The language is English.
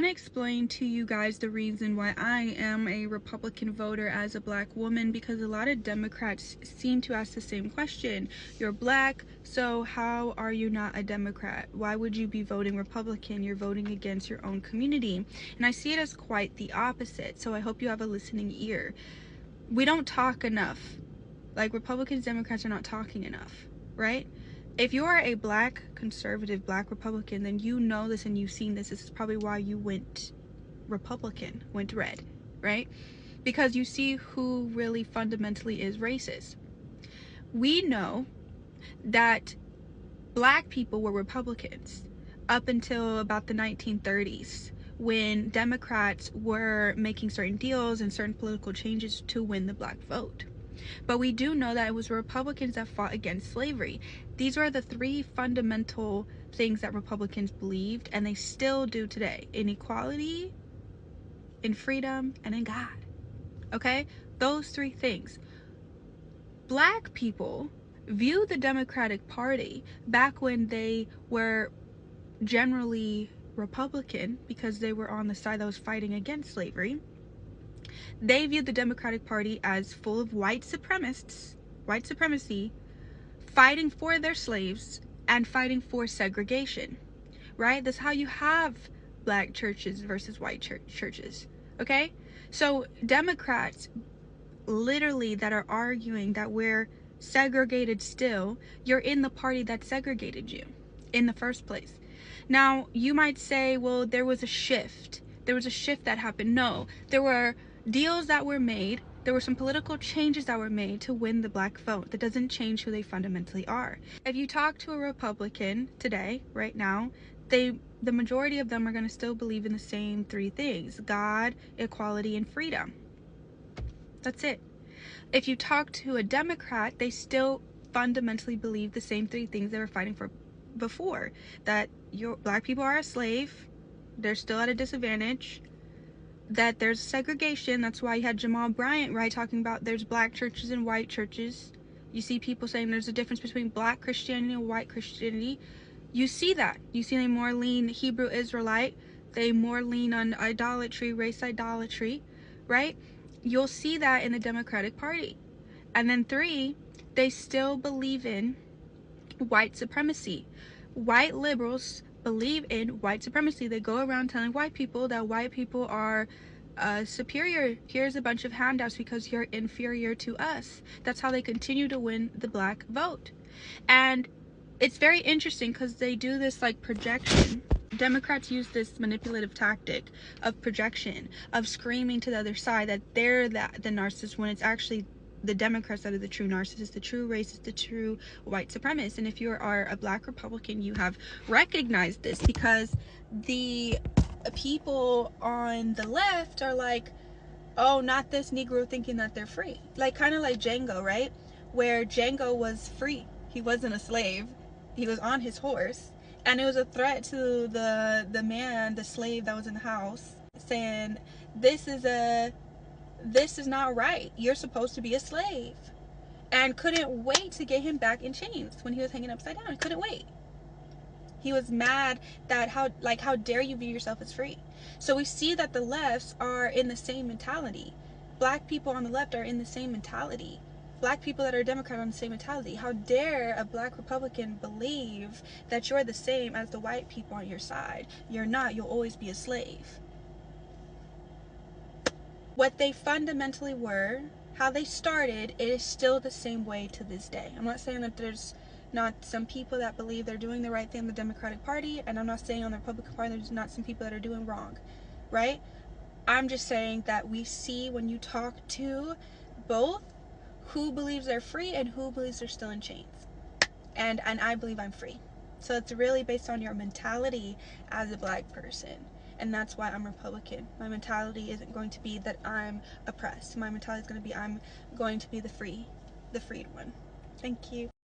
I want to explain to you guys the reason why I am a Republican voter as a black woman, because a lot of Democrats seem to ask the same question. You're black, so how are you not a Democrat? Why would you be voting Republican? You're voting against your own community. And I see it as quite the opposite, so I hope you have a listening ear. We don't talk enough. Like, Republicans, Democrats are not talking enough, right? If you are a black conservative, black Republican, then you know this and you've seen this. This is probably why you went Republican, went red, right? Because you see who really fundamentally is racist. We know that black people were Republicans up until about the 1930s, when Democrats were making certain deals and certain political changes to win the black vote. But we do know that it was Republicans that fought against slavery. These were the three fundamental things that Republicans believed, and they still do today: in equality, in freedom, and in God. Okay? Those three things. Black people view the Democratic Party back when they were generally Republican, because they were on the side that was fighting against slavery. They viewed the Democratic Party as full of white supremacists, white supremacy, fighting for their slaves and fighting for segregation, right? That's how you have black churches versus white churches, okay? So Democrats literally that are arguing that we're segregated still, you're in the party that segregated you in the first place. Now, you might say, well, there was a shift. There was a shift that happened. No, there were deals that were made. There were some political changes that were made to win the black vote. That doesn't change who they fundamentally are. If you talk to a Republican today, right now, the majority of them are going to still believe in the same three things: God, equality, and freedom. That's it. If you talk to a Democrat, they still fundamentally believe the same three things they were fighting for before: that black people are a slave, they're still at a disadvantage, that there's segregation. That's why you had Jamal Bryant, right, talking about there's black churches and white churches. You see people saying there's a difference between black Christianity and white Christianity. You see that. You see they more lean Hebrew Israelite. They more lean on idolatry, race idolatry, right? You'll see that in the Democratic Party. And then 3, they still believe in white supremacy. White liberals believe in white supremacy. They go around telling white people that white people are superior. Here's a bunch of handouts because you're inferior to us. That's how they continue to win the black vote. And it's very interesting because they do this like projection. Democrats use this manipulative tactic of projection, of screaming to the other side that they're the narcissist, when it's actually the Democrats that are the true narcissists, the true racists, the true white supremacists. And if you are a black Republican, you have recognized this, because the people on the left are like, oh, not this Negro thinking that they're free. Like, kind of like Django, right? Where Django was free. He wasn't a slave. He was on his horse. And it was a threat to the man, the slave that was in the house, saying, this is not right. You're supposed to be a slave. And couldn't wait to get him back in chains when he was hanging upside down. Couldn't wait. He was mad that how dare you view yourself as free. So we see that the lefts are in the same mentality. Black people on the left are in the same mentality. Black people that are Democrat are on the same mentality. How dare a black Republican believe that you're the same as the white people on your side? You're not. You'll always be a slave. What they fundamentally were, how they started, it is still the same way to this day. I'm not saying that there's not some people that believe they're doing the right thing in the Democratic Party, and I'm not saying on the Republican Party there's not some people that are doing wrong, right? I'm just saying that we see, when you talk to both, who believes they're free and who believes they're still in chains. And I believe I'm free. So it's really based on your mentality as a black person. And that's why I'm Republican. My mentality isn't going to be that I'm oppressed. My mentality is going to be I'm going to be the freed one. Thank you.